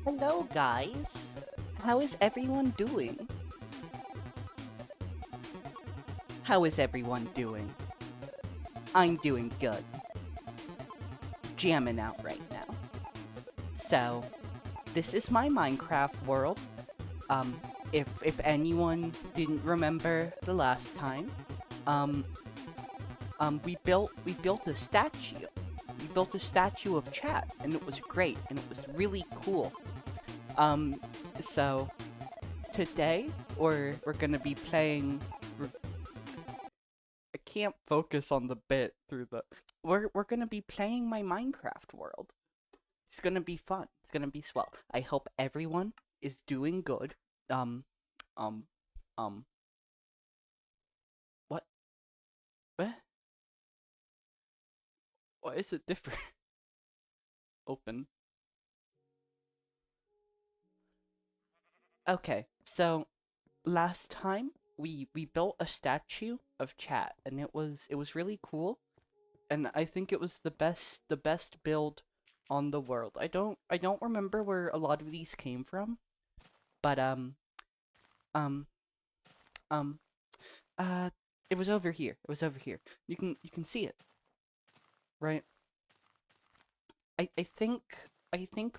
Hello, guys. How is everyone doing? How is everyone doing? I'm doing good. Jamming out right now. So, this is my Minecraft world. Um, if anyone didn't remember the last time, um, we built a statue. We built a statue of Chat, and it was great, and it was really cool. Um, so today we're gonna be playing. I can't focus on the bit through the. We're gonna be playing my Minecraft world. It's gonna be fun. It's gonna be swell. I hope everyone is doing good. Um, um, um. What? What? Why is it different? Open. Okay, so last time we built a statue of Chat, and it was really cool, and I think it was the best build on the world. I don't remember where a lot of these came from, but um um uh it was over here. It was over here. You can see it, right? I think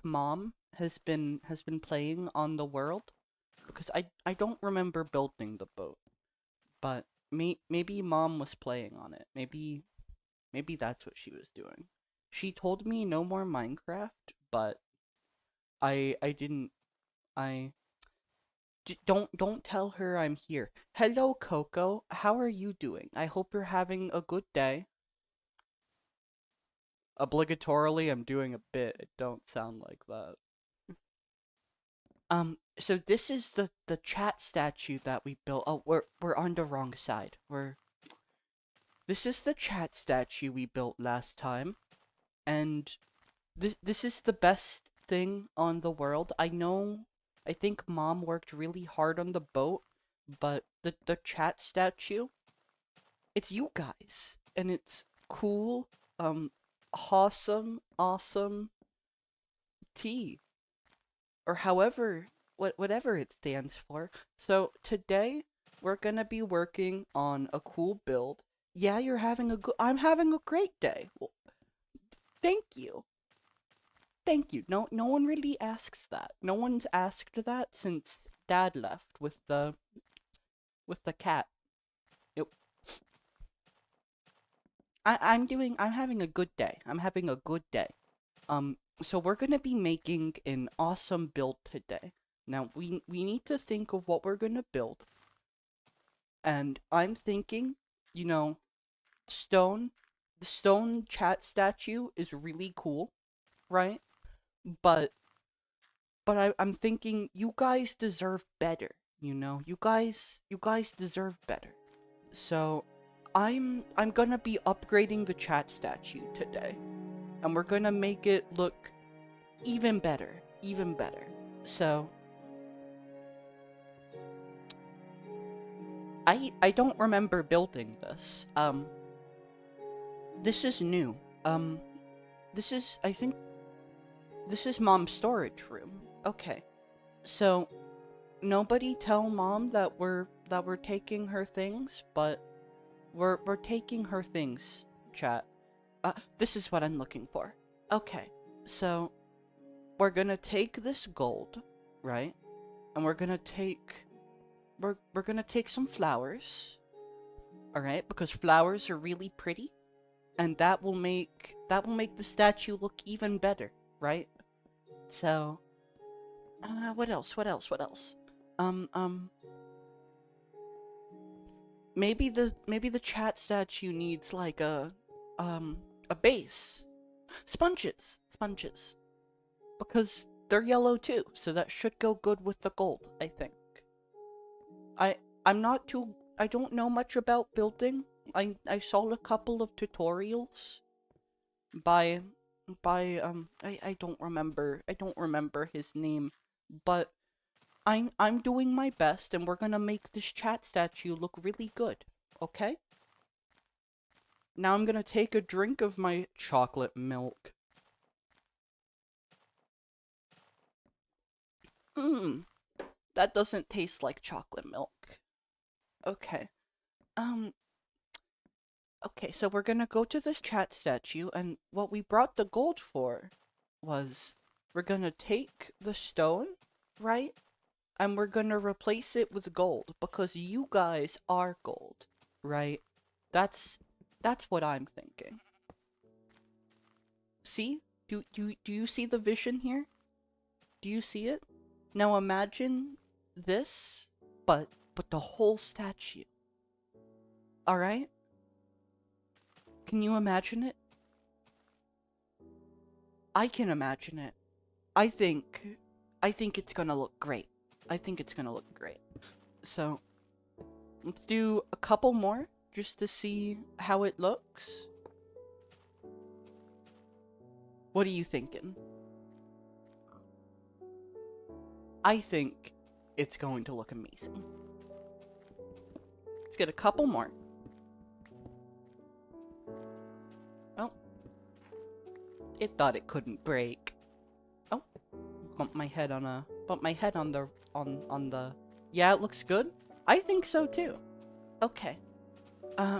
Mom has been playing on the world because I don't remember building the boat, but maybe Mom was playing on it. Maybe that's what she was doing. She told me no more Minecraft, but I didn't I don't tell her I'm here. Hello, Coco. How are you doing? I hope you're having a good day. Obligatorily, I'm doing a bit. It don't sound like that. So this is the chat statue that we built. Oh, we're on the wrong side. This is the chat statue we built last time, and this is the best thing on the world. I think Mom worked really hard on the boat, but the chat statue, it's you guys, and it's cool, um, awesome T, or whatever it stands for. So today we're gonna be working on a cool build. Yeah, I'm having a great day. Well, thank you. Thank you. No one really asks that. No one's asked that since Dad left with the cat. It, I'm having a good day. I'm having a good day. So we're gonna be making an awesome build today. Now we need to think of what we're gonna build, and I'm thinking, you know, stone. The stone chat statue is really cool, right? But I'm thinking you guys deserve better. You guys deserve better. So I'm gonna be upgrading the chat statue today, and we're gonna make it look even better, even better. So I don't remember building this. This is new. Um, I think this is Mom's storage room. Okay, so nobody tell Mom that we're taking her things, but we're taking her things, chat. This is what I'm looking for. Okay, so we're gonna take this gold, right? And we're gonna take some flowers, all right? Because flowers are really pretty, and that will make the statue look even better, right? So, what else? What else? What else? Um, um, maybe the chat statue needs like a base. Sponges, because they're yellow too, so that should go good with the gold, I think. I I'm not too I don't know much about building. I saw a couple of tutorials by I don't remember his name, but I'm doing my best, and we're gonna make this chat statue look really good. Okay? Now I'm gonna take a drink of my chocolate milk. Mmm, that doesn't taste like chocolate milk. Okay. Um, okay, so we're gonna go to this chat statue, and what we brought the gold for was we're gonna take the stone, right? And we're gonna replace it with gold because you guys are gold, right? That's that's what I'm thinking. See? Do you see the vision here? Do you see it? Now imagine this, but the whole statue. All right? Can you imagine it? I can imagine it. I think I think it's gonna look great. I think it's gonna look great. So, let's do a couple more just to see how it looks. What are you thinking? I think it's going to look amazing. Let's get a couple more. Oh. It thought it couldn't break. Oh. Bump my head on the Yeah, it looks good. I think so too. Okay.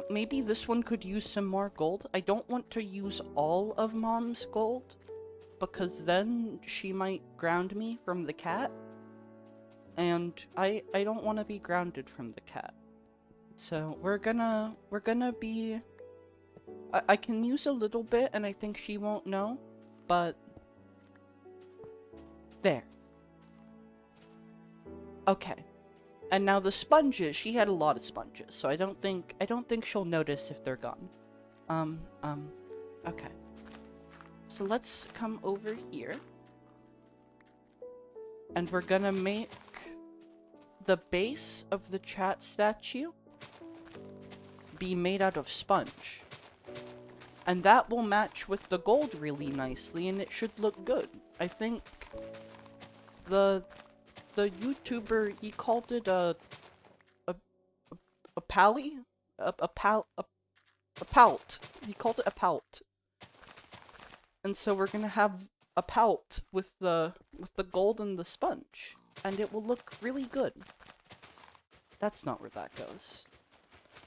Maybe this one could use some more gold. I don't want to use all of Mom's gold, because then she might ground me from the cat. And I don't want to be grounded from the cat. So we're gonna be... I can use a little bit, and I think she won't know, but... There. Okay. And now the sponges, she had a lot of sponges, so I don't think she'll notice if they're gone. Okay. So let's come over here. And we're gonna make the base of the chat statue be made out of sponge. And that will match with the gold really nicely, and it should look good. I think the YouTuber, he called it a pally? A palt. He called it a palt. And so we're gonna have a palt with the gold and the sponge, and it will look really good. That's not where that goes.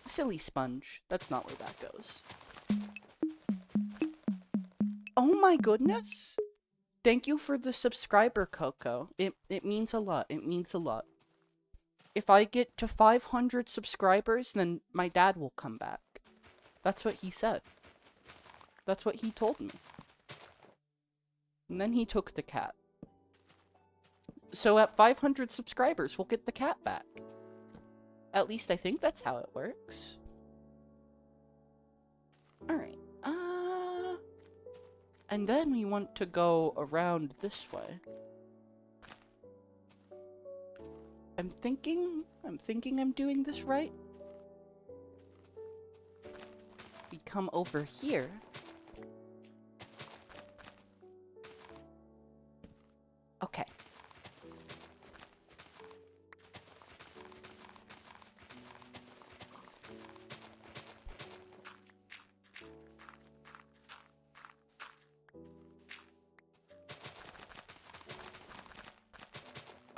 Silly sponge. That's not where that goes. Oh my goodness! Thank you for the subscriber, Coco. It means a lot. It means a lot. If I get to 500 subscribers, then my dad will come back. That's what he said. That's what he told me. And then he took the cat. So at 500 subscribers, we'll get the cat back. At least I think that's how it works. Alright. And then we want to go around this way. I'm thinking I'm doing this right. We come over here. Okay.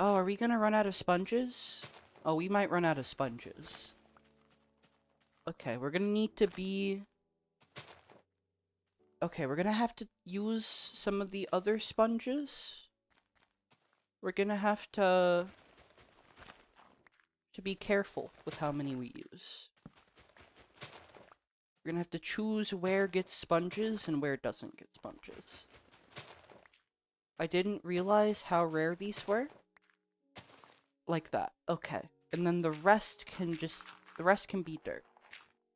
Oh, are we gonna run out of sponges? Oh, we might run out of sponges. Okay, we're gonna need to be... Okay, we're gonna have to use some of the other sponges. We're gonna have to be careful with how many we use. We're gonna have to choose where gets sponges and where doesn't get sponges. I didn't realize how rare these were. Like that. Okay. And then the rest can be dirt.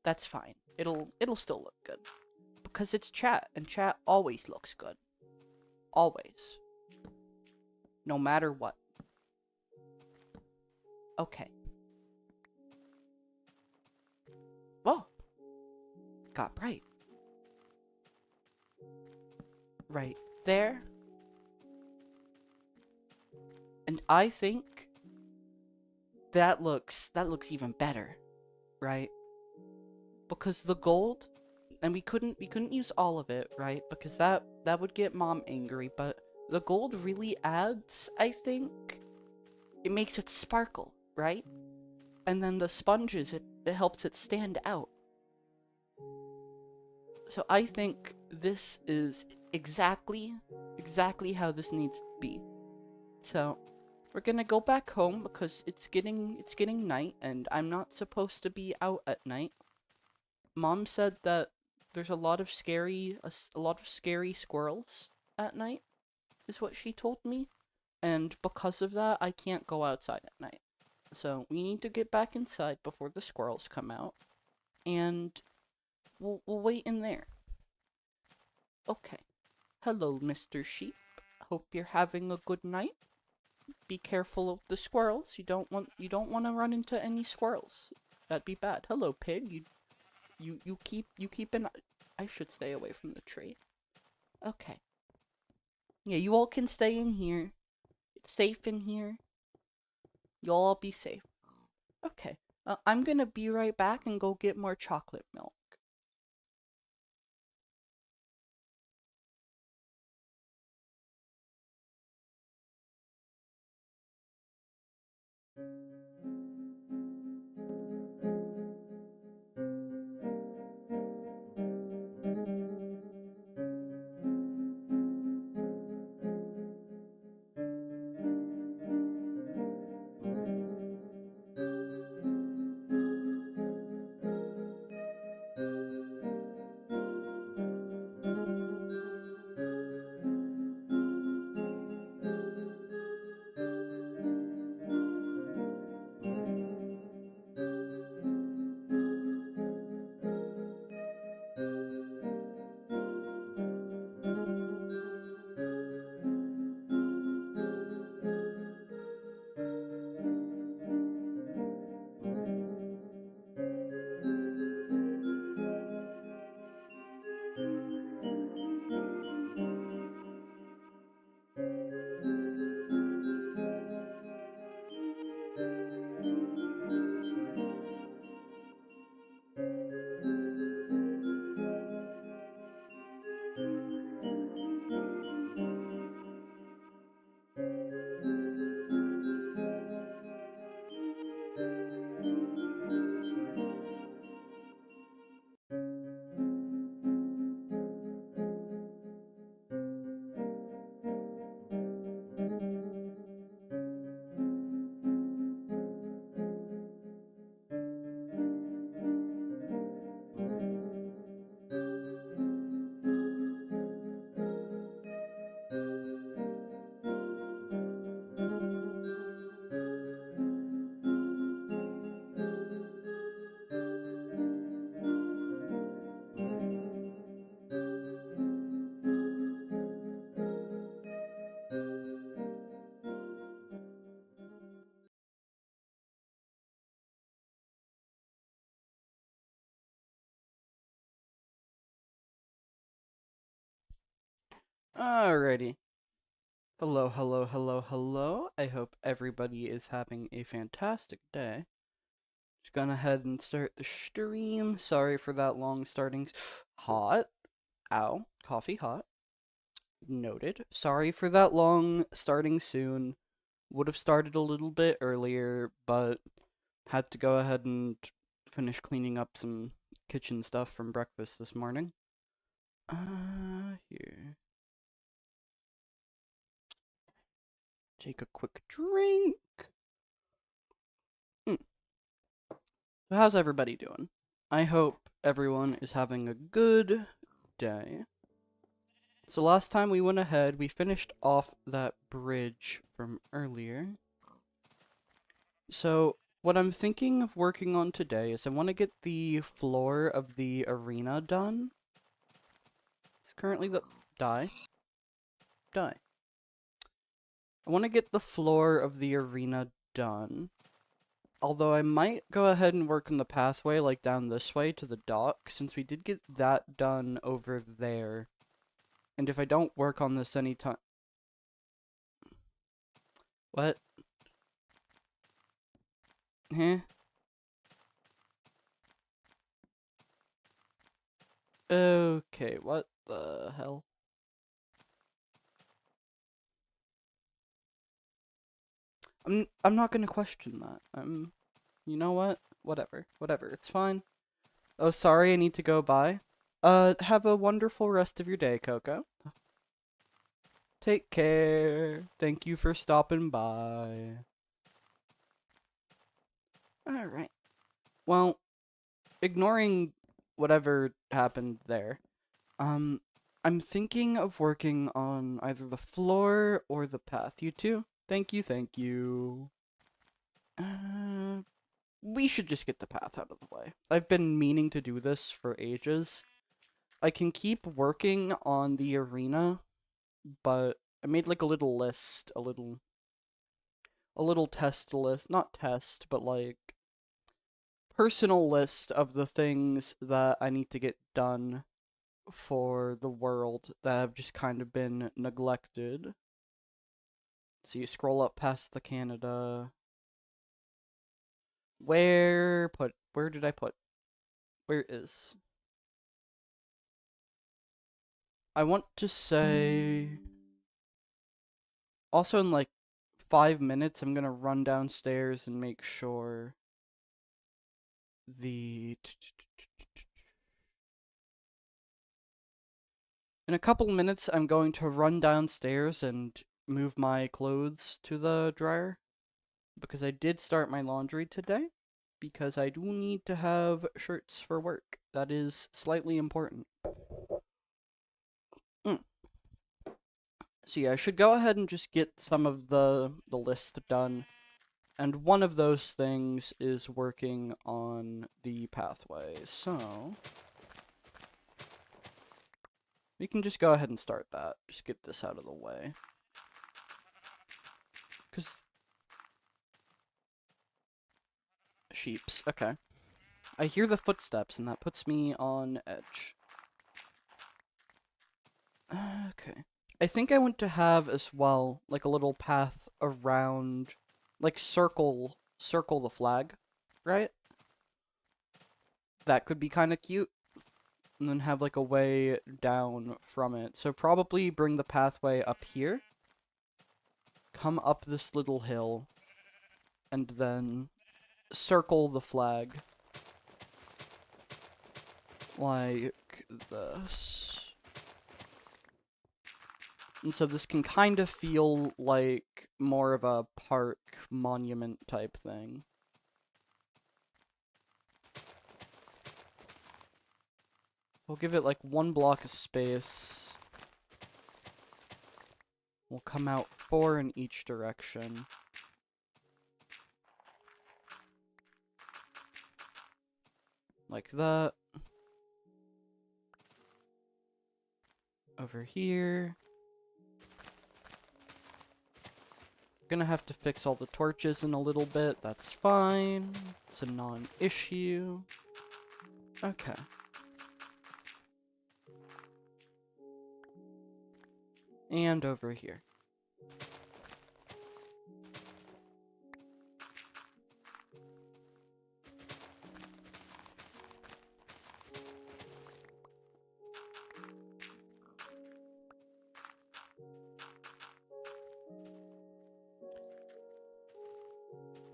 That's fine. It'll still look good. Because it's chat, and chat always looks good. Always. No matter what. Okay. Whoa! Got bright. Right there. And I think that looks even better, right? Because the gold, and we couldn't use all of it, right? Because that would get Mom angry, but the gold really adds, I think, it makes it sparkle, right? And then the sponges, it helps it stand out. So I think this is exactly how this needs to be. So we're gonna go back home because it's getting night and I'm not supposed to be out at night. Mom said that there's a lot of scary squirrels at night, is what she told me. And because of that, I can't go outside at night. So we need to get back inside before the squirrels come out, and we'll wait in there. Okay. Hello, Mr. Sheep. Hope you're having a good night. Be careful of the squirrels. You don't want to run into any squirrels. That'd be bad. Hello, pig. You keep an. I should stay away from the tree. Okay. Yeah, you all can stay in here. It's safe in here. You'll all be safe. Okay. I'm gonna be right back and go get more chocolate milk. Alrighty. Hello, hello, hello, hello. I hope everybody is having a fantastic day. Just gonna head and start the stream. Sorry for that long starting. Hot. Ow. Coffee hot. Noted. Sorry for that long starting soon. Would have started a little bit earlier, but had to go ahead and finish cleaning up some kitchen stuff from breakfast this morning. Here. Take a quick drink. Hmm. So how's everybody doing? I hope everyone is having a good day. So last time we went ahead, we finished off that bridge from earlier. So what I'm thinking of working on today is I want to get the floor of the arena done. It's currently the... Die. Die. I want to get the floor of the arena done. Although I might go ahead and work on the pathway, like down this way to the dock, since we did get that done over there. And if I don't work on this anytime... What? Huh? Okay, what the hell? I'm not gonna question that. You know what? Whatever. It's fine. Oh, sorry, I need to go bye. Have a wonderful rest of your day, Coco. Take care. Thank you for stopping by. Alright. Well, ignoring whatever happened there, um, I'm thinking of working on either the floor or the path. You too? Thank you. Uh, we should just get the path out of the way. I've been meaning to do this for ages. I can keep working on the arena, but I made like a little list, a little test list, not test, but like personal list of the things that I need to get done for the world that have just kind of been neglected. So you scroll up past the Canada. Where did I put? Where is? I want to say also in like 5 minutes I'm gonna run downstairs and make sure the in a couple minutes I'm going to run downstairs and move my clothes to the dryer because I did start my laundry today because I do need to have shirts for work. That is slightly important. Mm. So yeah, I should go ahead and just get some of the list done. And one of those things is working on the pathway. So we can just go ahead and start that. Just get this out of the way. Cause sheeps, okay. I hear the footsteps and that puts me on edge. Okay. I think I want to have as well, like a little path around, like circle the flag, right? That could be kind of cute. And then have like a way down from it. So probably bring the pathway up here. Come up this little hill. And then circle the flag. Like this. And so this can kind of feel like more of a park monument type thing. We'll give it like 1 block of space. We'll come out 4 in each direction. Like that. Over here. Gonna have to fix all the torches in a little bit. That's fine. It's a non-issue. Okay. And over here.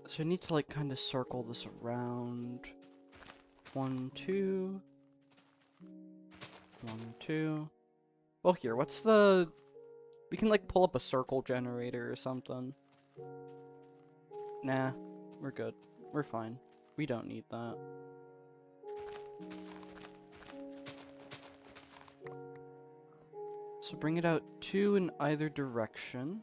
So I need to like kind of circle this around. 1, 2. 1, 2. Well, here, what's the... We can like pull up a circle generator or something. Nah, we're good. We're fine. We don't need that. So bring it out 2 in either direction.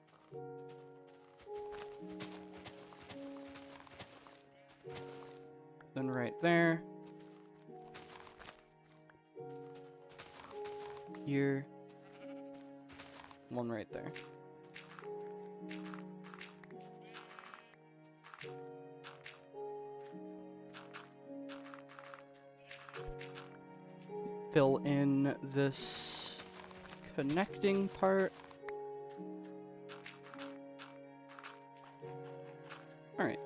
Then right there. Here. 1 right there. Fill in this connecting part. Alright.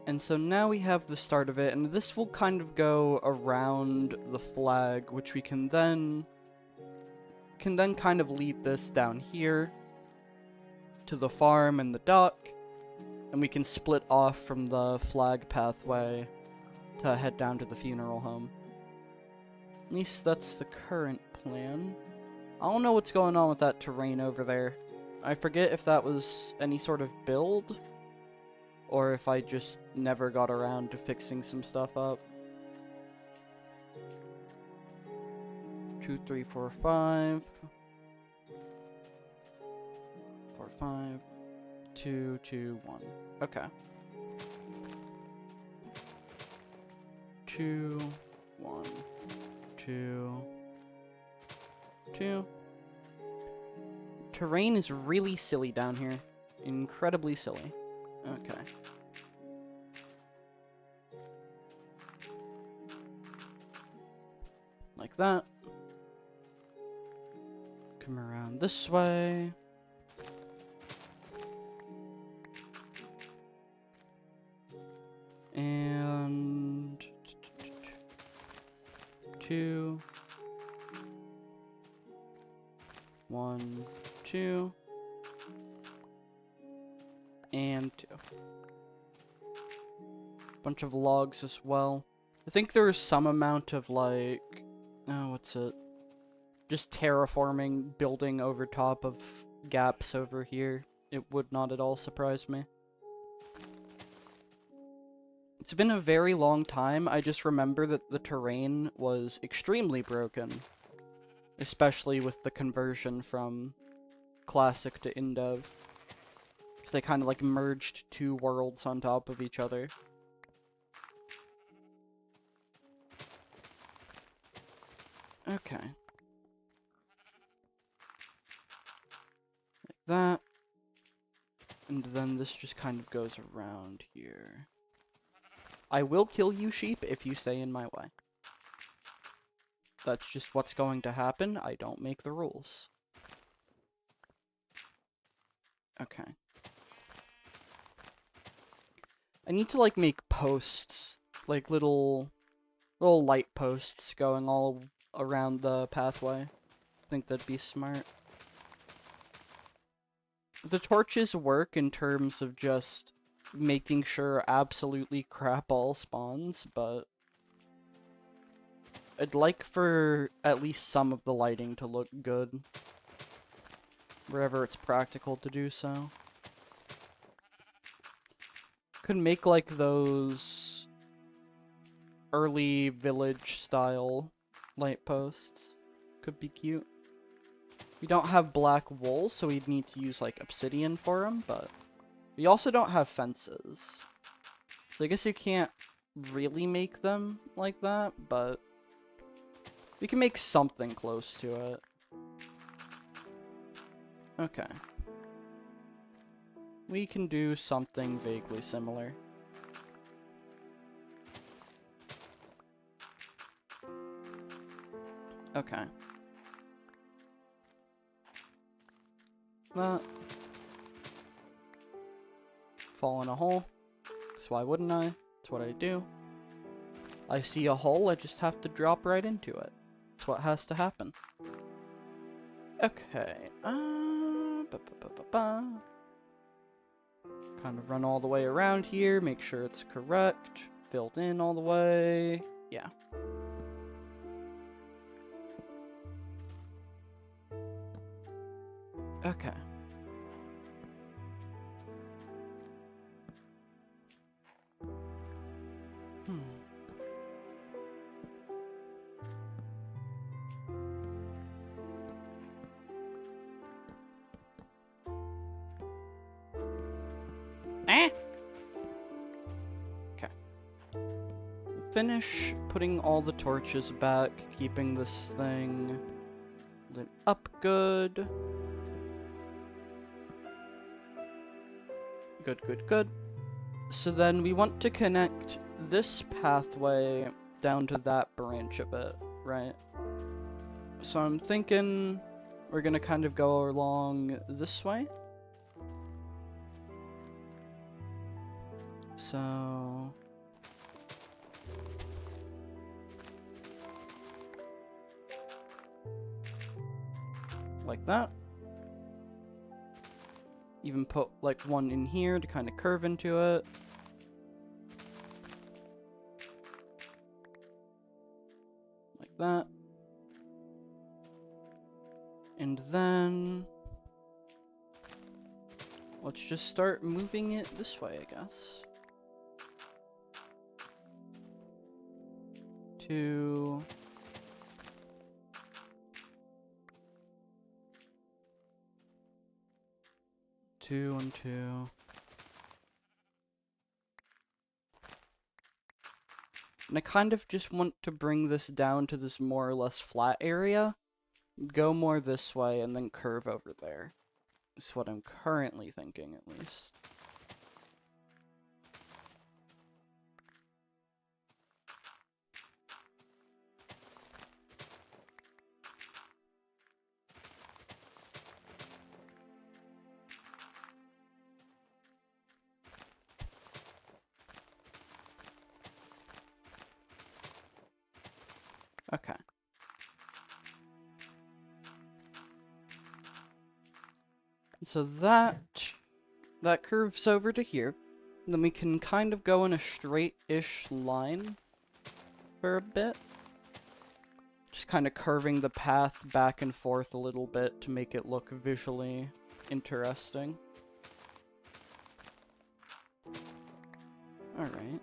And so now we have the start of it, and this will kind of go around the flag, which we can then kind of lead this down here to the farm and the dock. And we can split off from the flag pathway to head down to the funeral home. At least that's the current plan. I don't know what's going on with that terrain over there. I forget if that was any sort of build, or if I just never got around to fixing some stuff up. 2, 3, 4, 5. 4, 5. 2, 2, 1. Okay. 2, 1, 2, 2. Terrain is really silly down here. Incredibly silly. Okay. Like that. Come around this way. And 2, 1, 2, and 2. Bunch of logs as well. I think there is some amount of like, oh, what's it? Just terraforming, building over top of gaps over here. It would not at all surprise me. It's been a very long time. I just remember that the terrain was extremely broken. Especially with the conversion from Classic to InDev. So they kind of like merged two worlds on top of each other. Okay. Like that. And then this just kind of goes around here. I will kill you, sheep, if you stay in my way. That's just what's going to happen. I don't make the rules. Okay. I need to, like, make posts. Like, little light posts going all around the pathway. I think that'd be smart. The torches work in terms of just making sure absolutely crap all spawns, but I'd like for at least some of the lighting to look good wherever it's practical to do so. Could make like those early village style light posts. Could be cute. We don't have black wool, so we'd need to use like obsidian for them, but we also don't have fences. So I guess you can't really make them like that, but we can make something close to it. Okay. We can do something vaguely similar. Okay. That. Fall in a hole. Because why wouldn't I? That's what I do. I see a hole, I just have to drop right into it. That's what has to happen. Okay. Kind of run all the way around here, make sure it's correct. Filled in all the way. Yeah. Okay. Okay. Finish putting all the torches back, keeping this thing lit up good. Good, good, good. So then we want to connect this pathway down to that branch of it, right? So I'm thinking we're gonna kind of go along this way. So like that. even put like one in here to kind of curve into it. Like that. And then let's just start moving it this way, I guess. 2. 2 and 2. And I kind of just want to bring this down to this more or less flat area. Go more this way and then curve over there. Is what I'm currently thinking, at least. Okay. So that curves over to here. Then we can kind of go in a straight-ish line for a bit. Just kind of curving the path back and forth a little bit to make it look visually interesting. Alright.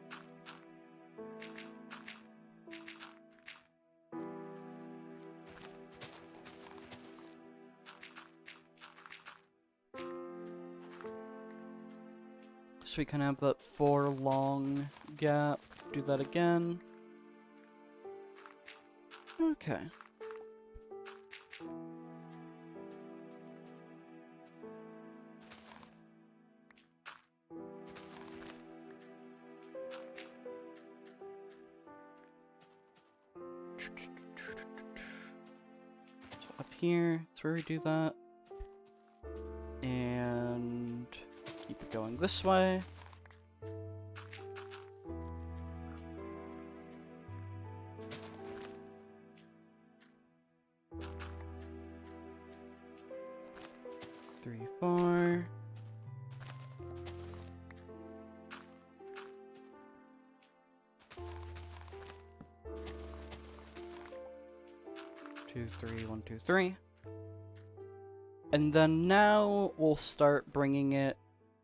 So we can have that 4 long gap. Do that again. Okay. So up here, that's where we do that. And keep it going this way. Three, 4. Two, 3, 1, 2, 3. And then now we'll start bringing it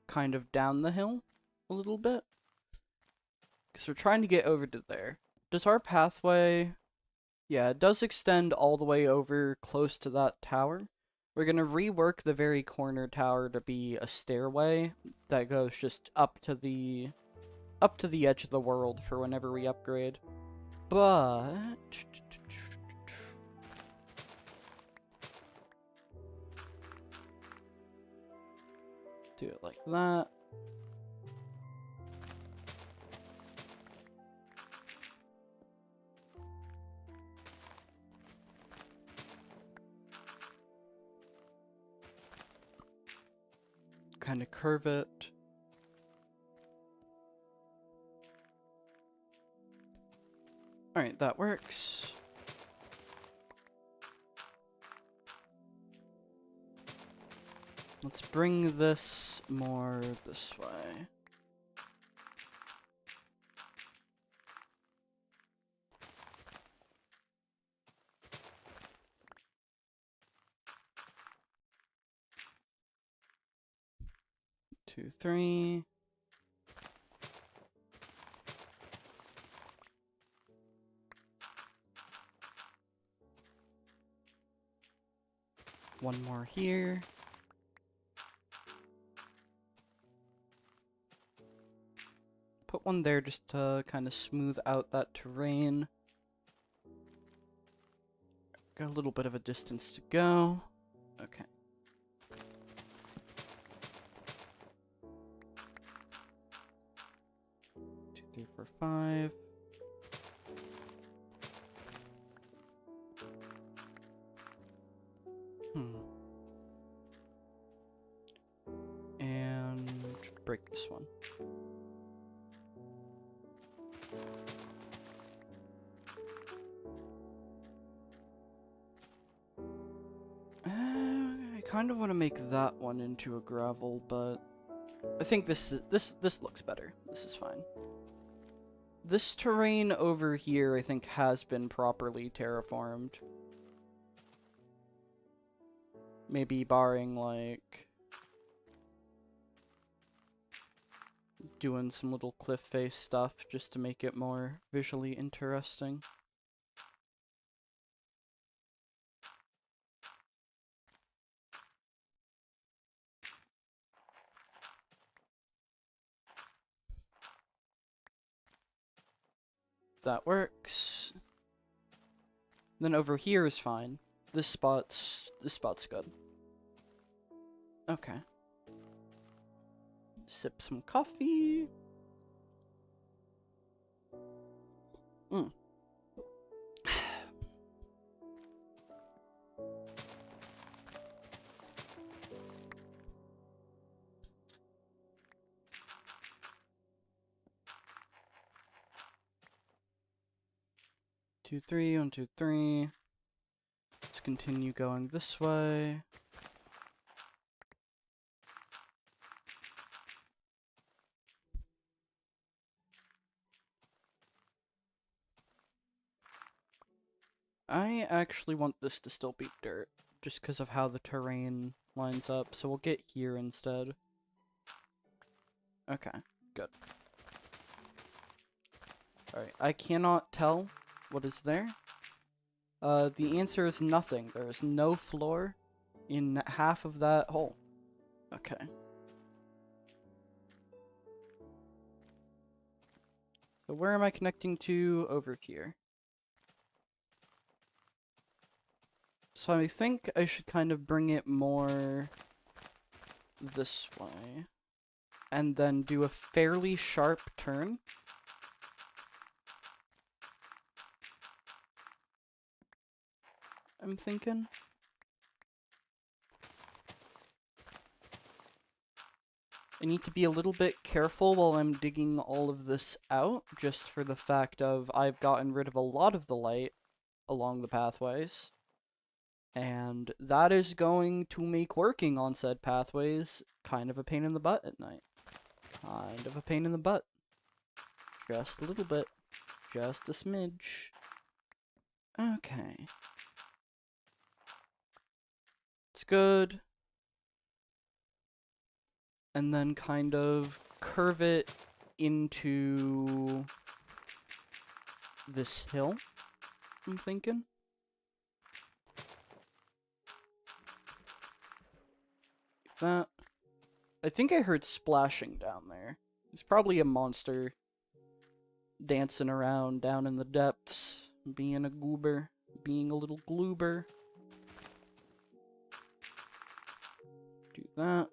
kind of down the hill a little bit. Because we're trying to get over to there. Does our pathway... Yeah, it does extend all the way over close to that tower. We're going to rework the very corner tower to be a stairway that goes just up to the edge of the world for whenever we upgrade. But... do it like that. Kind of curve it. Alright, that works. Let's bring this more this way. Two, 3. One more here. Put one there just to kind of smooth out that terrain. Got a little bit of a distance to go. Okay. Two, 3, 4, 5. And break this one. I kind of want to make that one into a gravel, but I think this looks better. This is fine. This terrain over here, I think, has been properly terraformed. Maybe barring, like, doing some little cliff face stuff just to make it more visually interesting. That works. Then over here is fine. This spot's good. Okay. Sip some coffee. Mm. 2, 3, 1, 2, 3. Let's continue going this way. I actually want this to still be dirt, just because of how the terrain lines up, so we'll get here instead. Okay, good. Alright, I cannot tell what is there. The answer is nothing. There is no floor in half of that hole. Okay. So where am I connecting to? Over here. So I think I should kind of bring it more this way. And then do a fairly sharp turn. I'm thinking. I need to be a little bit careful while I'm digging all of this out, just for the fact of I've gotten rid of a lot of the light along the pathways. And that is going to make working on said pathways kind of a pain in the butt at night. Kind of a pain in the butt. Just a little bit. Just a smidge. Okay. It's good. And then kind of curve it into this hill, I'm thinking. Like that. I think I heard splashing down there. There's probably a monster dancing around down in the depths, being a goober, being a little gloober. Do that.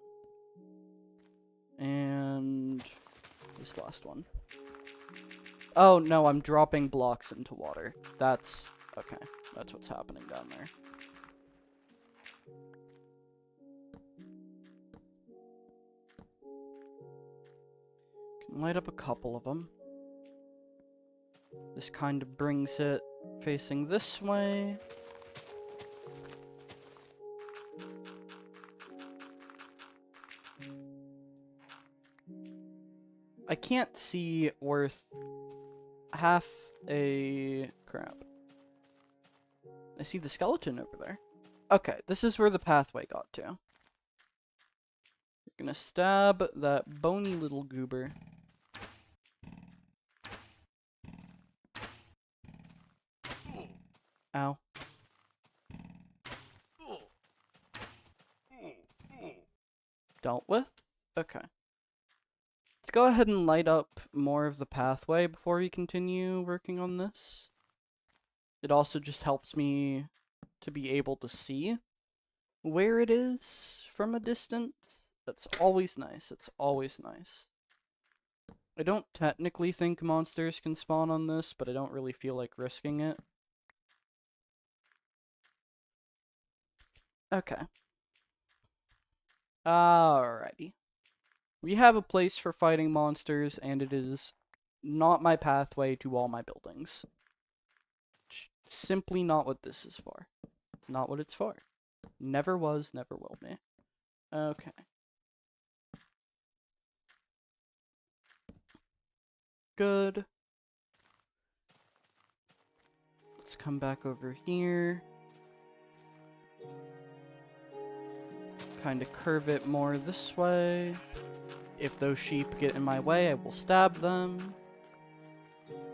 And this last one. Oh, no, I'm dropping blocks into water. That's... okay. That's what's happening down there. Can light up a couple of them. This kind of brings it facing this way. I can't see worth half a... crap. I see the skeleton over there. Okay, this is where the pathway got to. We're gonna stab that bony little goober. Ow. Dealt with? Okay. Let's go ahead and light up more of the pathway before we continue working on this. It also just helps me to be able to see where it is from a distance. That's always nice. It's always nice. I don't technically think monsters can spawn on this, but I don't really feel like risking it. Okay. Alrighty. We have a place for fighting monsters, and it is not my pathway to all my buildings. Simply not what this is for. It's not what it's for. Never was, never will be. Okay. Good. Let's come back over here. Kind of curve it more this way. If those sheep get in my way, I will stab them.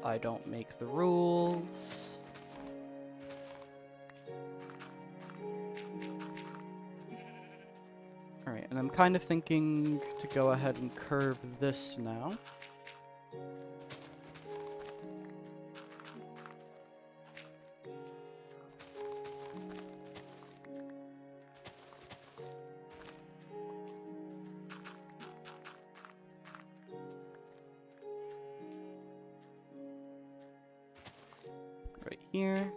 I don't make the rules. Alright, and I'm kind of thinking to go ahead and curve this now. Right here.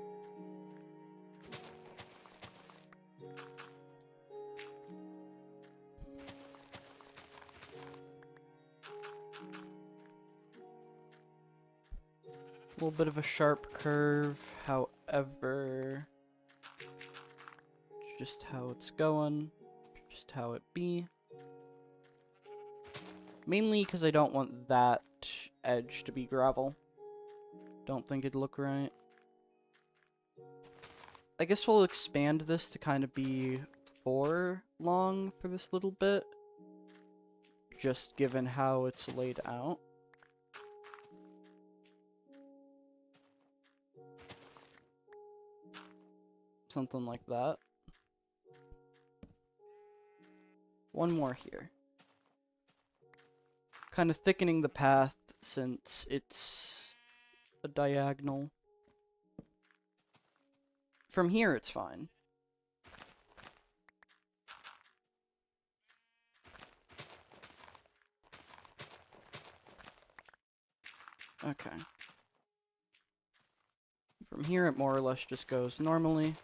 A little bit of a sharp curve, however, just how it's going, just how it be. Mainly because I don't want that edge to be gravel. Don't think it'd look right. I guess we'll expand this to kind of be 4 long for this little bit, just given how it's laid out. Something like that. One more here. Kind of thickening the path since it's a diagonal. From here, it's fine. Okay. From here, it more or less just goes normally.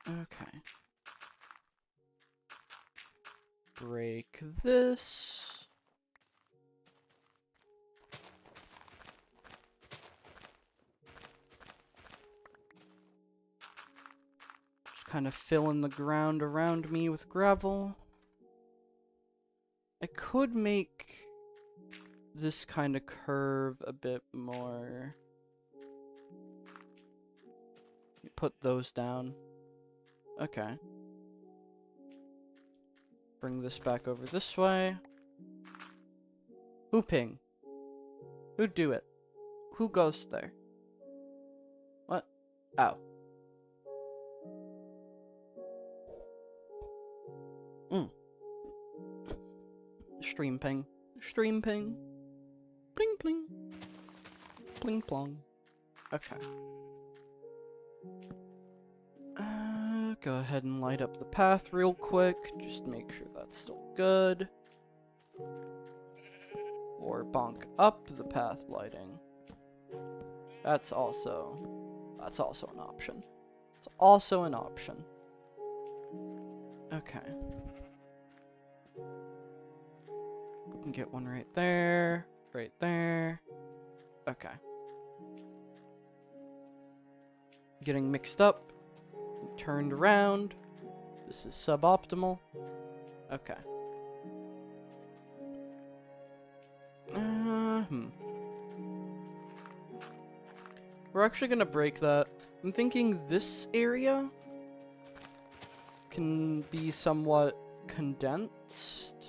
Okay. Break this. Just kind of fill in the ground around me with gravel. I could make this kind of curve a bit more. Put those down. Okay. Bring this back over this way. Who ping? Who do it? Who goes there? What? Ow. Stream ping. Stream ping. Pling pling. Pling plong. Okay. Go ahead and light up the path real quick. Just make sure that's still good. Or bonk up the path lighting. That's also an option. It's also an option. Okay. We can get one right there. Right there. Okay. Getting mixed up. Turned around. This is suboptimal. Okay. We're actually gonna break that. I'm thinking this area can be somewhat condensed.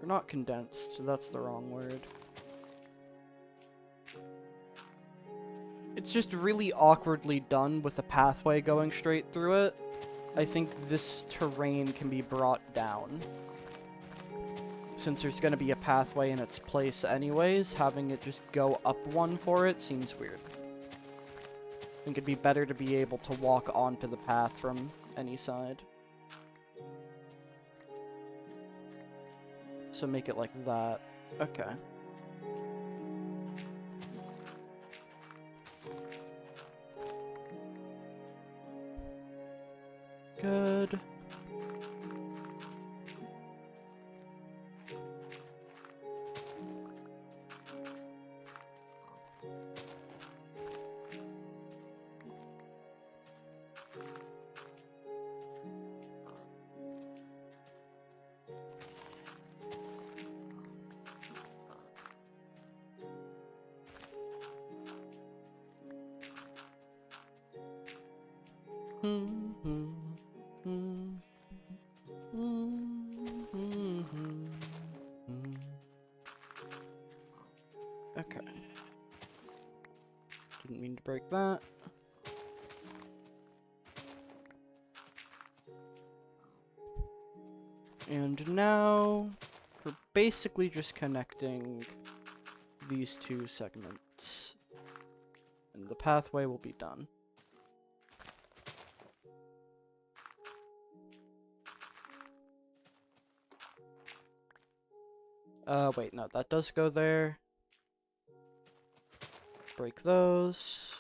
Or not condensed, that's the wrong word. It's just really awkwardly done with a pathway going straight through it. I think this terrain can be brought down. Since there's going to be a pathway in its place anyways, having it just go up one for it seems weird. I think it'd be better to be able to walk onto the path from any side. So make it like that. Okay. Good. Okay. Didn't mean to break that. And now we're basically just connecting these two segments. And the pathway will be done. Wait, no, that does go there. Break those.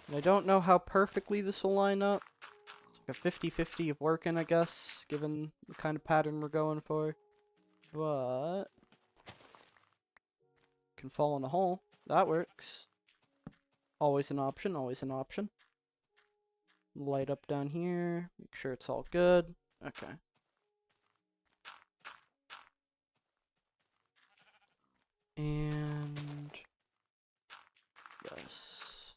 And I don't know how perfectly this will line up. It's like a 50-50 of working, I guess, given the kind of pattern we're going for. But can fall in a hole. That works. Always an option, always an option. Light up down here. Make sure it's all good. Okay. And this.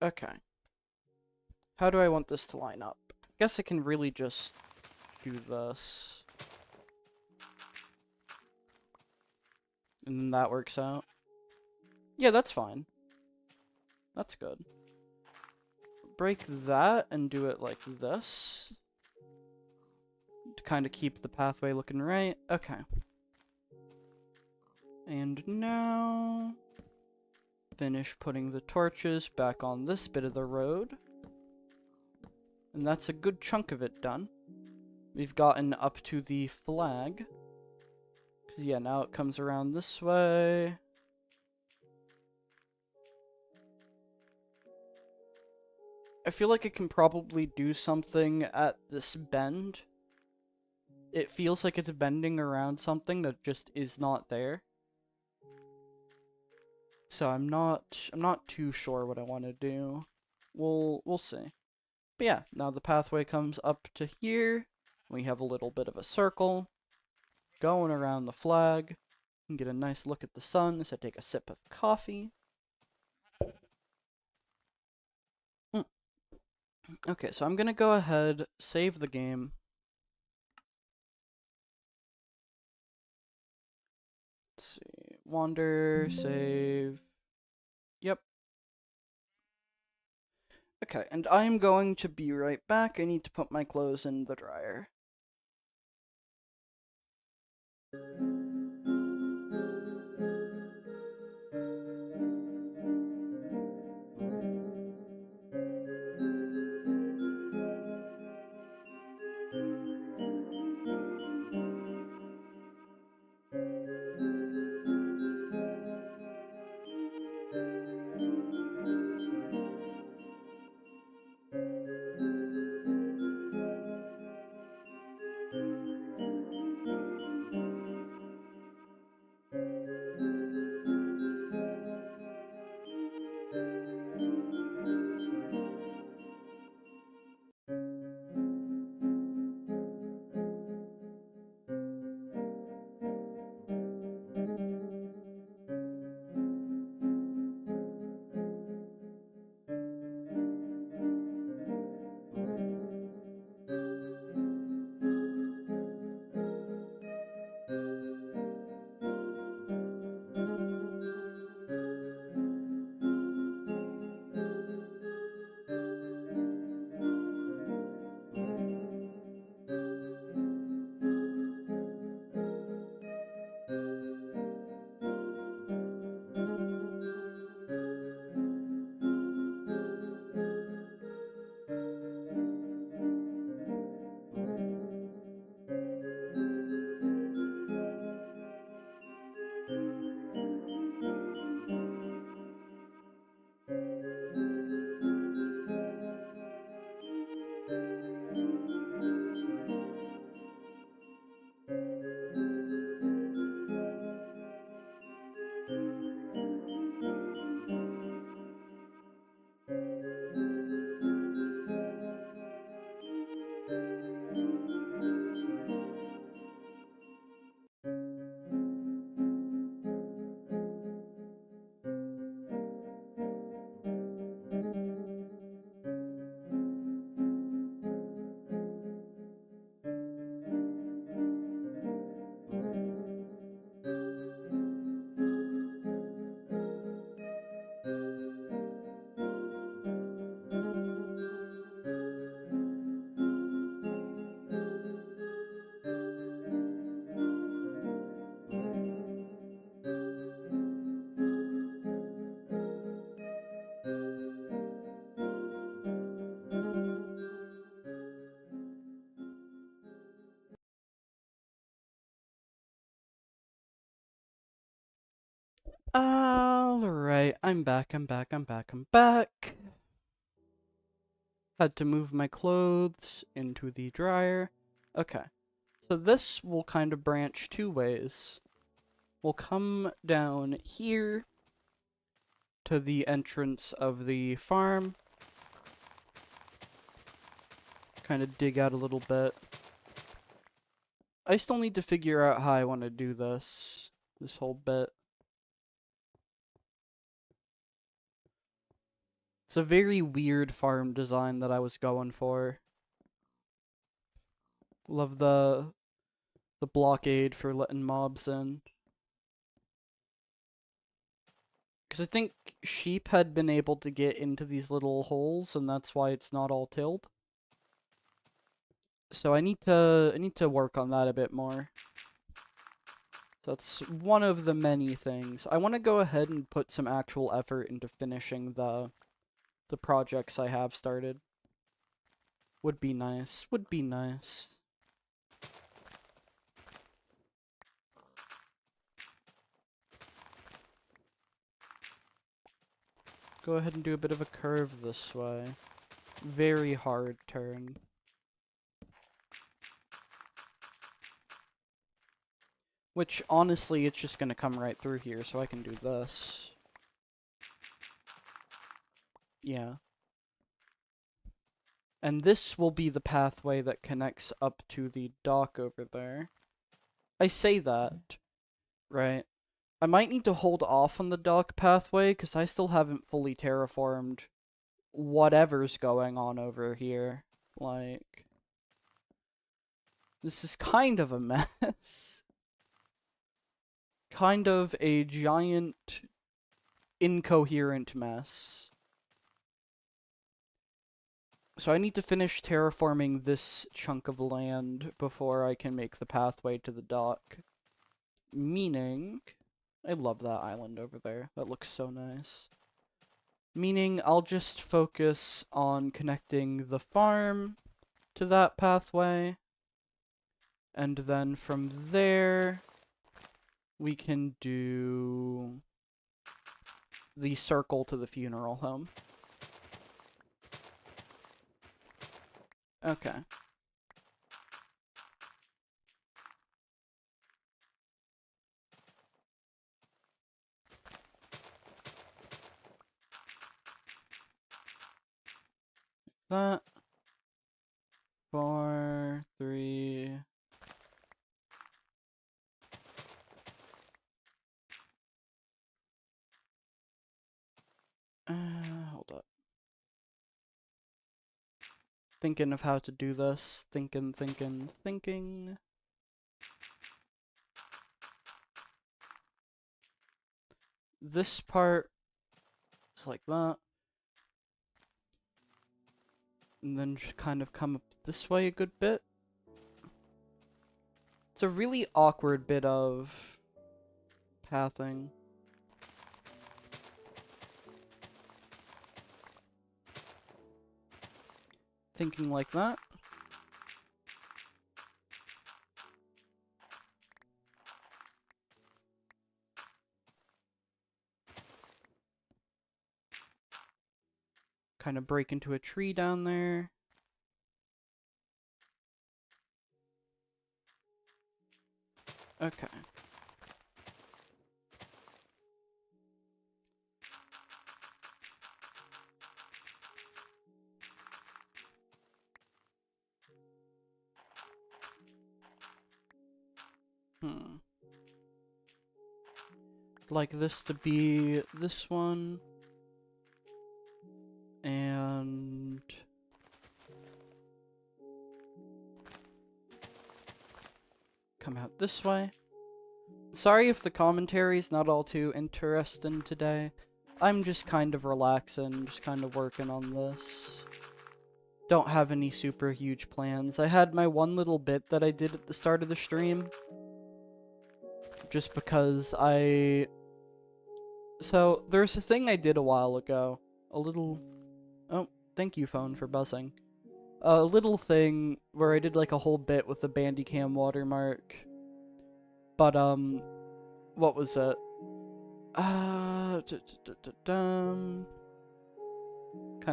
Okay. How do I want this to line up? I guess I can really just do this. And then that works out. Yeah, that's fine. That's good. Break that and do it like this. To kind of keep the pathway looking right. Okay. And now finish putting the torches back on this bit of the road. And that's a good chunk of it done. We've gotten up to the flag. 'Cause yeah, now it comes around this way. I feel like it can probably do something at this bend. It feels like it's bending around something that just is not there. So I'm not too sure what I want to do. We'll see. But yeah, now the pathway comes up to here. We have a little bit of a circle going around the flag. And get a nice look at the sun as I take a sip of coffee. Okay, so I'm gonna go ahead, save the game. Let's see. Wander, save. Yep. Okay, and I'm going to be right back. I need to put my clothes in the dryer. Alright, I'm back. Had to move my clothes into the dryer. Okay, so this will kind of branch two ways. We'll come down here to the entrance of the farm. Kind of dig out a little bit. I still need to figure out how I want to do this whole bit. It's a very weird farm design that I was going for. Love the blockade for letting mobs in. Because I think sheep had been able to get into these little holes, and that's why it's not all tilled. So I need to work on that a bit more. So that's one of the many things. I want to go ahead and put some actual effort into finishing the projects I have started. Would be nice. Would be nice. Go ahead and do a bit of a curve this way. Very hard turn. Which, honestly, it's just gonna come right through here, so I can do this. Yeah. And this will be the pathway that connects up to the dock over there. I say that, right? I might need to hold off on the dock pathway, because I still haven't fully terraformed whatever's going on over here. Like, this is kind of a mess. Kind of a giant, incoherent mess. So I need to finish terraforming this chunk of land before I can make the pathway to the dock. Meaning, I love that island over there. That looks so nice. Meaning I'll just focus on connecting the farm to that pathway. And then from there, we can do the circle to the funeral home. Okay. That. 4, 3. Hold up. Thinking of how to do this. Thinking. This part is like that. And then just kind of come up this way a good bit. It's a really awkward bit of pathing. Thinking like that. Kind of break into a tree down there. Okay. Like this to be this one. And come out this way. Sorry if the commentary's not all too interesting today. I'm just kind of relaxing, just kind of working on this. Don't have any super huge plans. I had my one little bit that I did at the start of the stream. Just because So, there's a thing I did a while ago. A little... Oh, thank you, phone, for buzzing. A little thing where I did like a whole bit with the Bandicam watermark. But, what was it? Kind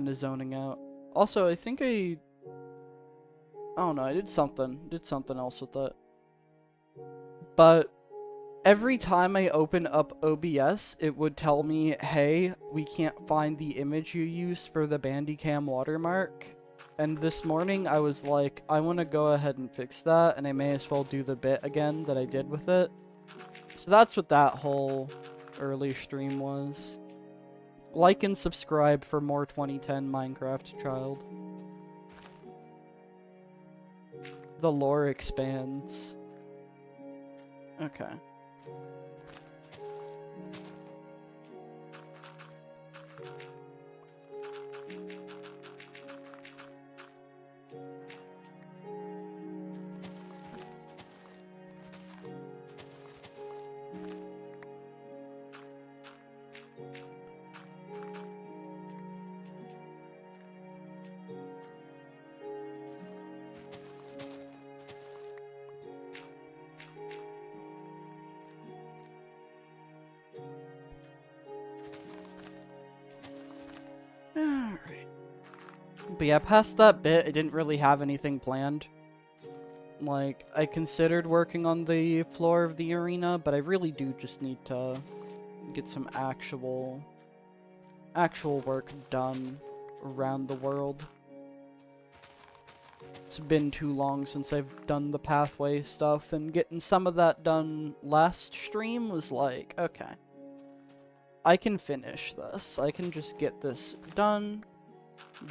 of zoning out. Also, I think I don't know, I did something else with it. But every time I open up OBS, it would tell me, hey, we can't find the image you used for the Bandicam watermark. And this morning, I was like, I want to go ahead and fix that, and I may as well do the bit again that I did with it. So that's what that whole early stream was. Like and subscribe for more 2010 Minecraft Child. The lore expands. Okay. Alright. But yeah, past that bit, I didn't really have anything planned. Like, I considered working on the floor of the arena, but I really do just need to get some actual work done around the world. It's been too long since I've done the pathway stuff, and getting some of that done last stream was like, okay, I can finish this. I can just get this done,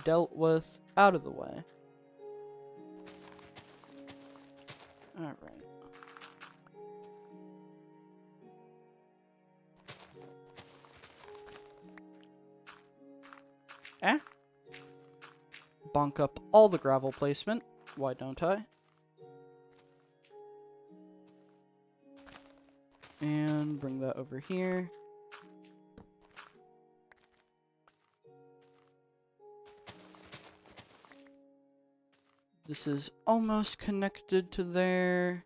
dealt with, out of the way. Alright. Bonk up all the gravel placement. Why don't I? And bring that over here. This is almost connected to there.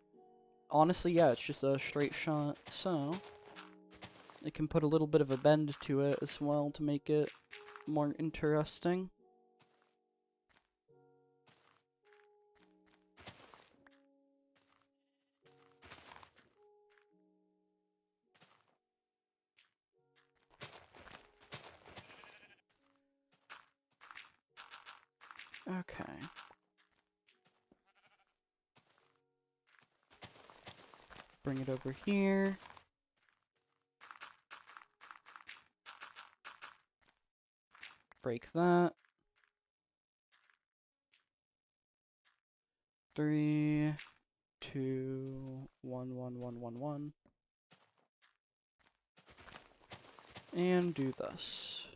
Honestly, yeah, it's just a straight shot, so I can put a little bit of a bend to it as well to make it more interesting. Okay. Bring it over here. Break that. 3, 2, 1, 1, 1, 1, 1. And do this.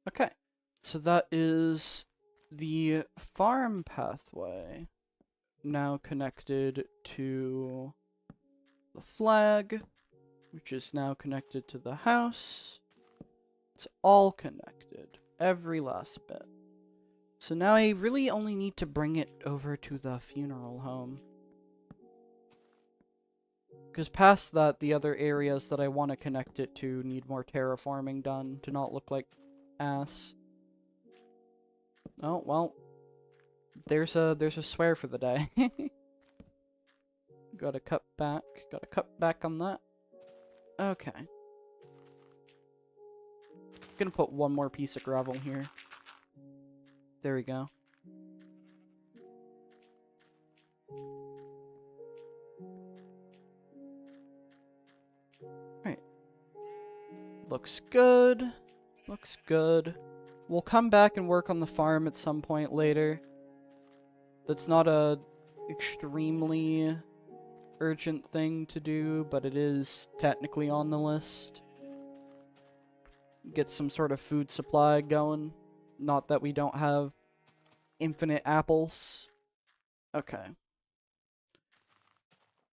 Okay. So that is the farm pathway now connected to the flag, which is now connected to the house. It's all connected, every last bit. So now I really only need to bring it over to the funeral home. Because past that, the other areas that I want to connect it to need more terraforming done to not look like ass. Oh, well, there's a swear for the day. Gotta cut back on that. Okay. Gonna put one more piece of gravel here. There we go. Alright. Looks good. Looks good. We'll come back and work on the farm at some point later. That's not a extremely urgent thing to do, but it is technically on the list. Get some sort of food supply going. Not that we don't have infinite apples. Okay.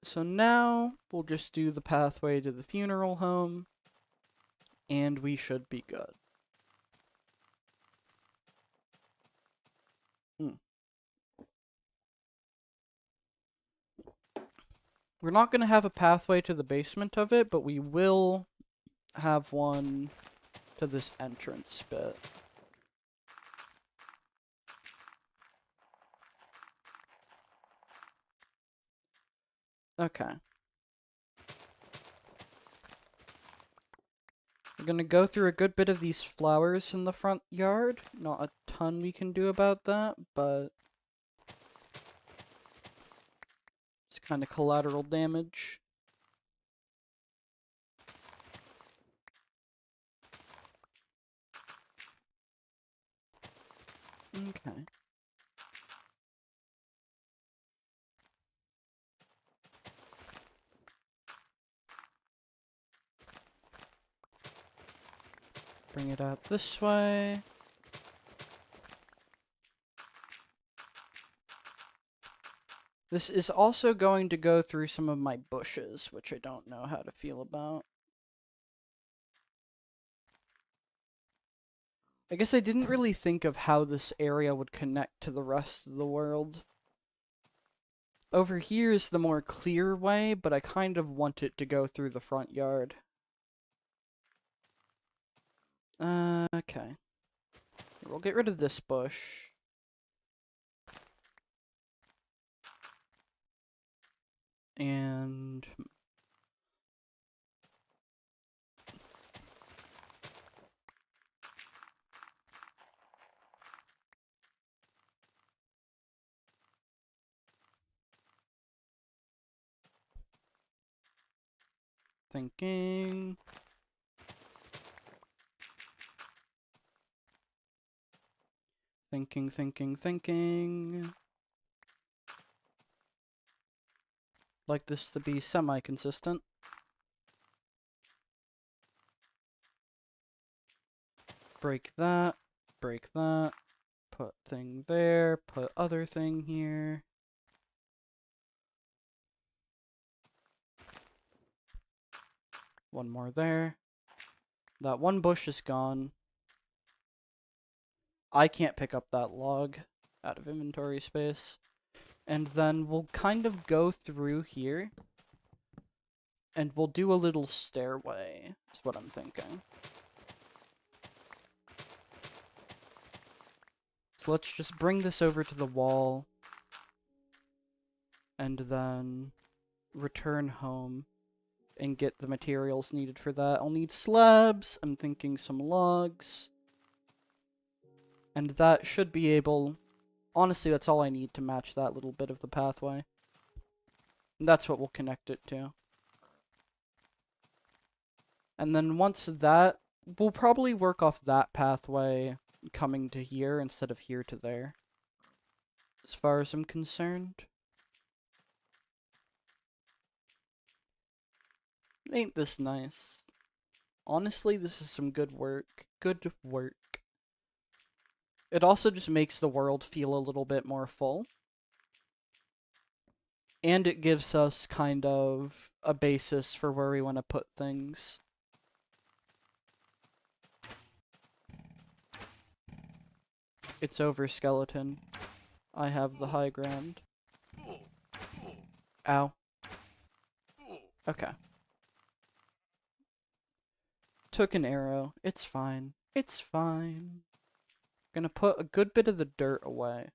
So now we'll just do the pathway to the funeral home, and we should be good. We're not going to have a pathway to the basement of it, but we will have one to this entrance bit. Okay. We're gonna go through a good bit of these flowers in the front yard. Not a ton we can do about that, but it's kind of collateral damage. Okay. Bring it out this way. This is also going to go through some of my bushes, which I don't know how to feel about. I guess I didn't really think of how this area would connect to the rest of the world. Over here is the more clear way, but I kind of want it to go through the front yard. Okay. We'll get rid of this bush. And thinking. Thinking. Like this to be semi-consistent. Break that. Break that. Put thing there. Put other thing here. One more there. That one bush is gone. I can't pick up that log out of inventory space. And then we'll kind of go through here. And we'll do a little stairway, is what I'm thinking. So let's just bring this over to the wall. And then return home and get the materials needed for that. I'll need slabs. I'm thinking some logs. And that should be able... Honestly, that's all I need to match that little bit of the pathway. And that's what we'll connect it to. And then once that... We'll probably work off that pathway coming to here instead of here to there. As far as I'm concerned. Ain't this nice? Honestly, this is some good work. Good work. It also just makes the world feel a little bit more full. And it gives us kind of a basis for where we want to put things. It's over, skeleton. I have the high ground. Ow. Okay. Took an arrow. It's fine. It's fine. Gonna put a good bit of the dirt away.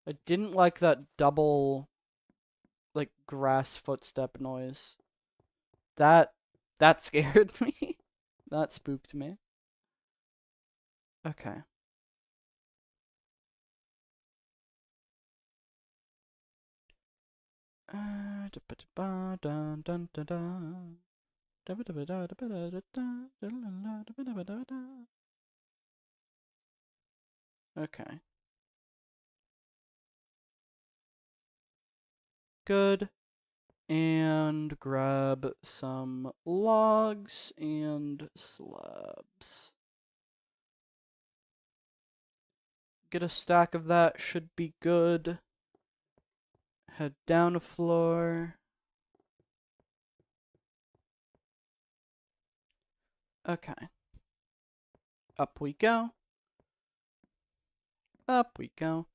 I didn't like that double, like, grass footstep noise. That scared me. That spooked me. Okay. Okay. Good. And grab some logs and slabs. Get a stack of that, should be good. Head down a floor. Okay. Up we go. Up we go.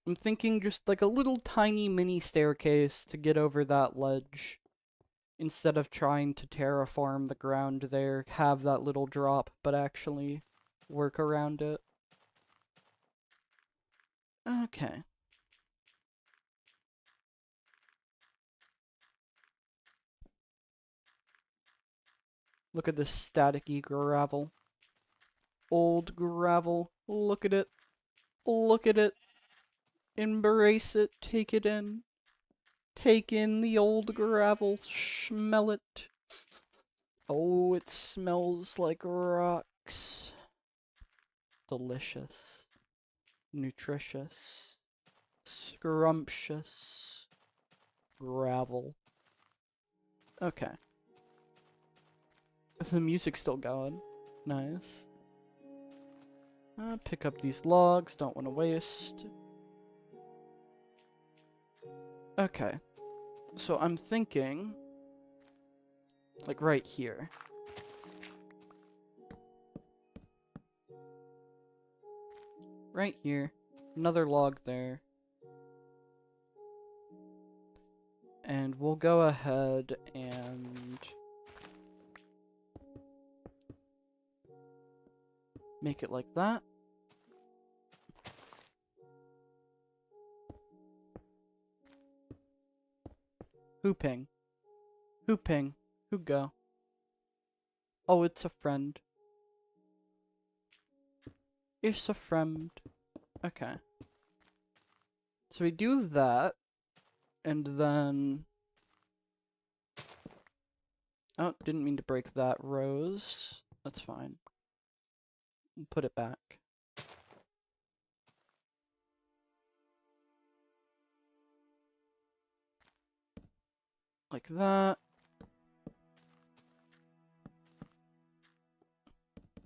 I'm thinking just like a little tiny mini staircase to get over that ledge. Instead of trying to terraform the ground there, have that little drop, but actually work around it. Okay. Look at this staticky gravel. Old gravel. Look at it. Look at it. Embrace it. Take it in. Take in the old gravel. Smell it. Oh, it smells like rocks. Delicious. Nutritious. Scrumptious. Gravel. Okay. Is the music still going? Nice. Pick up these logs, don't want to waste. Okay. So I'm thinking, like right here. Right here. Another log there. And we'll go ahead and make it like that. Who ping? Who ping? Who go? Oh, it's a friend. It's a friend. Okay. So we do that. And then... Oh, didn't mean to break that rose. That's fine. Put it back. Like that.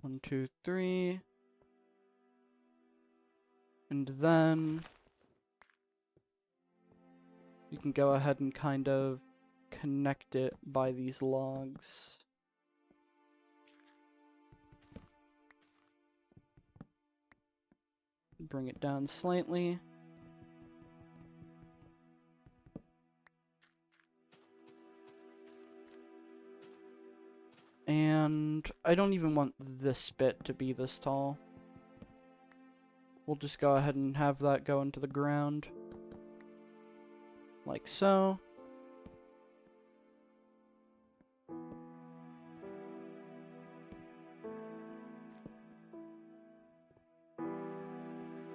1, 2, 3. And then you can go ahead and kind of connect it by these logs. Bring it down slightly. And I don't even want this bit to be this tall. We'll just go ahead and have that go into the ground. Like so.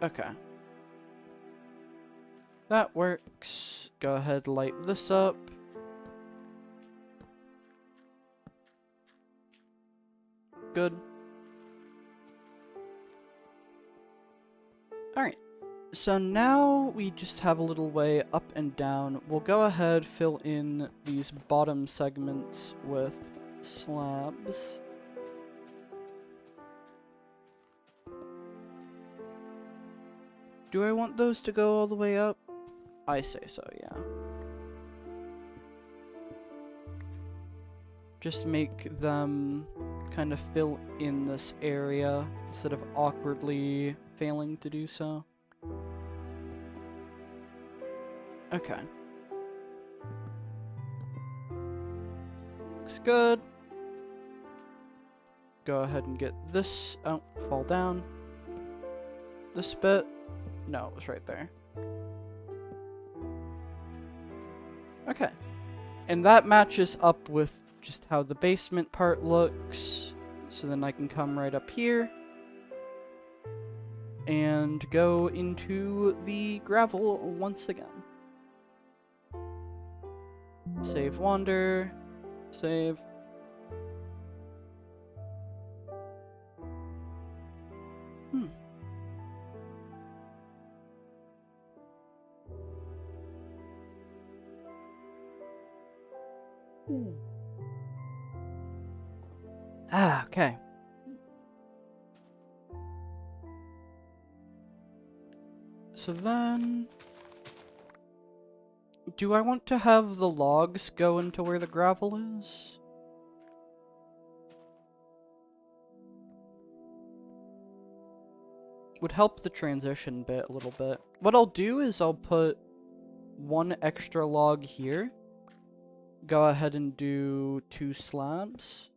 Okay. That works. Go ahead, light this up. Good. Alright. So now we just have a little way up and down. We'll go ahead, fill in these bottom segments with slabs. Do I want those to go all the way up? I say so, yeah. Just make them kind of fill in this area instead of awkwardly failing to do so. Okay. Looks good. Go ahead and get this. Oh, fall down. This bit. No, it was right there. Okay. And that matches up with just how the basement part looks. So then I can come right up here and go into the gravel once again. Save wander. Save. Ah, okay. So then... do I want to have the logs go into where the gravel is? Would help the transition bit a little bit. what I'll do is I'll put one extra log here. Go ahead and do 2 slabs.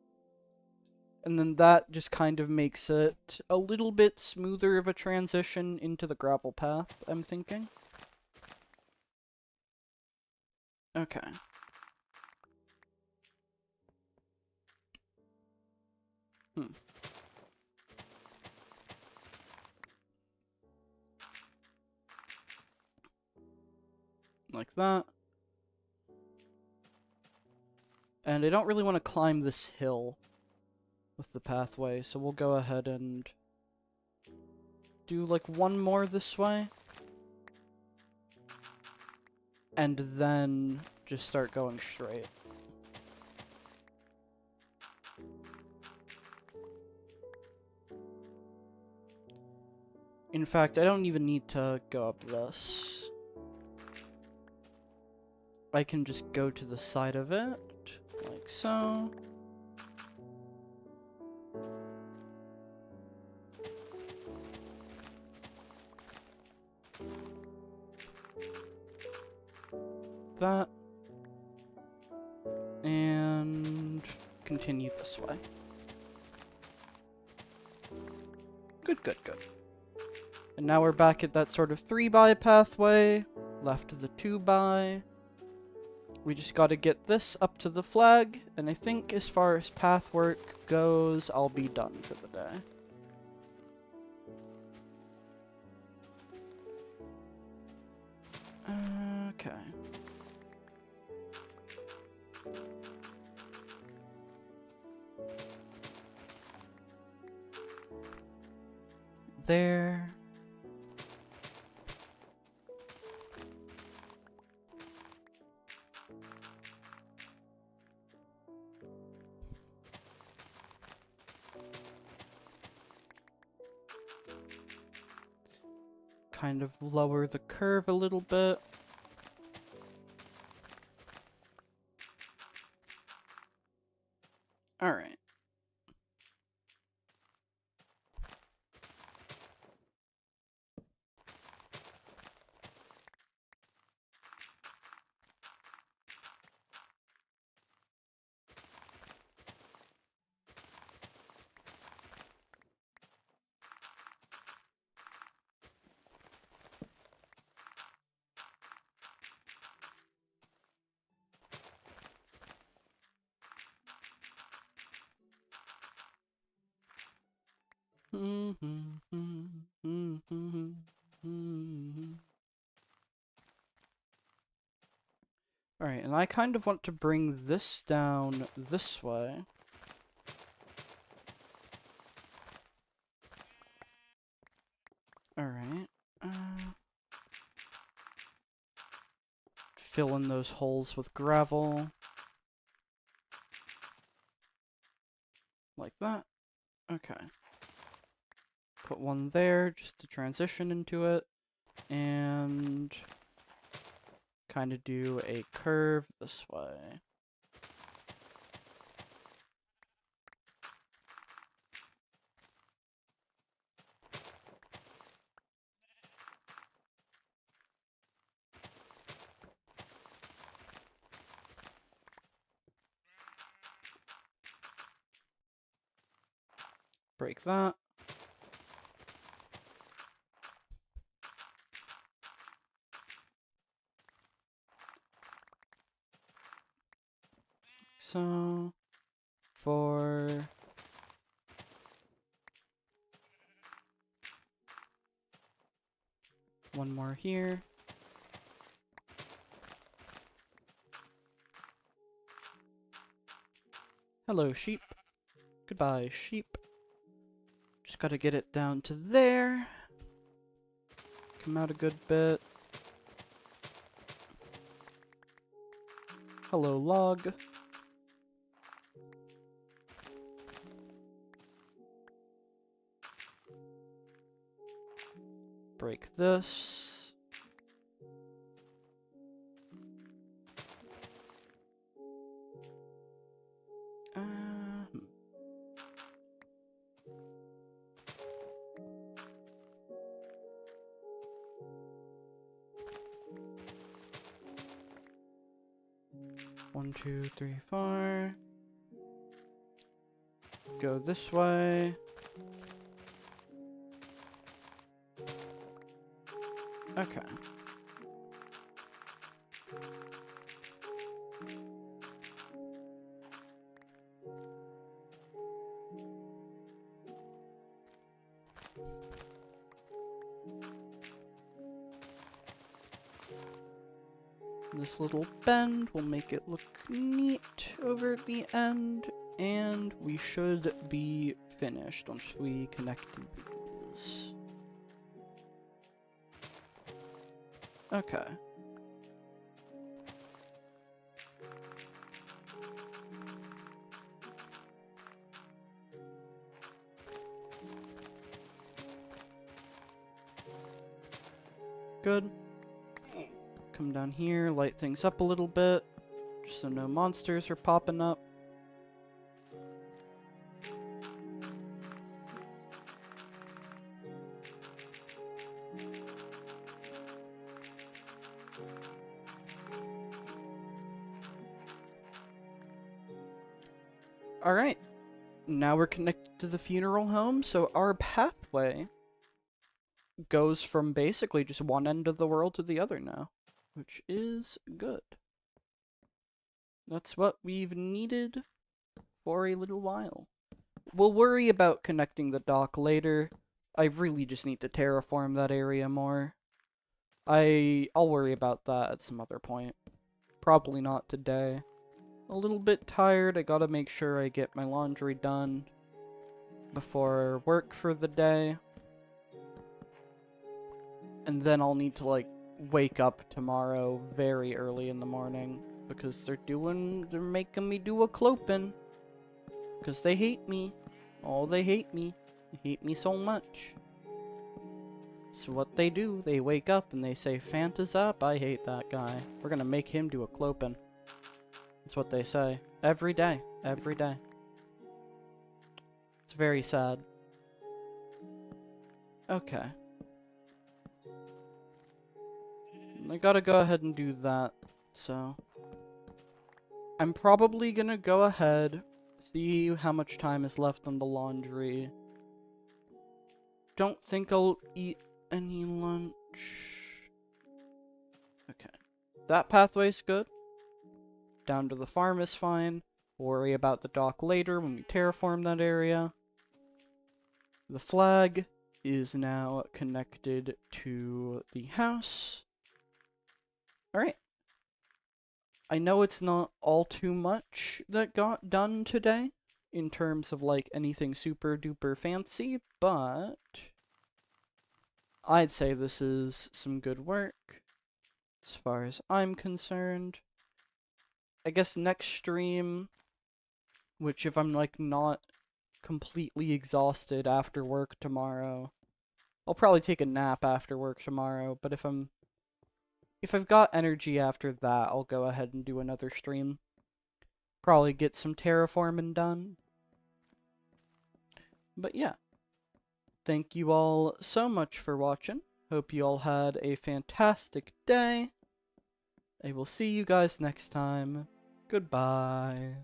And then that just kind of makes it a little bit smoother of a transition into the gravel path, I'm thinking. Okay. Like that. And I don't really want to climb this hill with the pathway, so we'll go ahead and do like one more this way. And then just start going straight. In fact, I don't even need to go up this. I can just go to the side of it, like so. That. And continue this way. Good, good, good. And now we're back at that sort of 3x pathway, left of the 2x. We just gotta get this up to the flag, and I think as far as path work goes, I'll be done for the day. Okay. There. Kind of lower the curve a little bit. Alright. Alright, and I kind of want to bring this down this way. Alright. Fill in those holes with gravel. Like that. Okay. Put one there just to transition into it. And kind of do a curve this way. Break that. So, for one more here. Hello, sheep. Goodbye, sheep. Just gotta get it down to there. Come out a good bit. Hello, log. Break this. 1, 2, 3, 4. Go this way. Okay. This little bend will make it look neat over at the end, and we should be finished once we connect these. Okay. Good. Come down here, light things up a little bit, just so no monsters are popping up. Alright, now we're connected to the funeral home, so our pathway goes from basically just one end of the world to the other now, which is good. That's what we've needed for a little while. We'll worry about connecting the dock later. I really just need to terraform that area more. I'll worry about that at some other point. Probably not today. A little bit tired. I gotta make sure I get my laundry done before work for the day. And then I'll need to, like, wake up tomorrow very early in the morning because they're making me do a clopin. Because they hate me. Oh, they hate me. They hate me so much. So what they do, they wake up and they say, Fanta's up, I hate that guy. We're gonna make him do a clopin. That's what they say. Every day. Every day. It's very sad. Okay. I gotta go ahead and do that, so... I'm probably gonna go ahead, see how much time is left on the laundry. Don't think I'll eat any lunch. Okay. That pathway's good. Down to the farm is fine. Worry about the dock later when we terraform that area. The flag is now connected to the house. Alright. I know it's not all too much that got done today, in terms of, like, anything super duper fancy, but I'd say this is some good work, as far as I'm concerned. I guess next stream, which if I'm, like, not completely exhausted after work tomorrow, I'll probably take a nap after work tomorrow, but if I've got energy after that, I'll go ahead and do another stream. Probably get some terraforming done. But yeah. Thank you all so much for watching. Hope you all had a fantastic day. I will see you guys next time. Goodbye.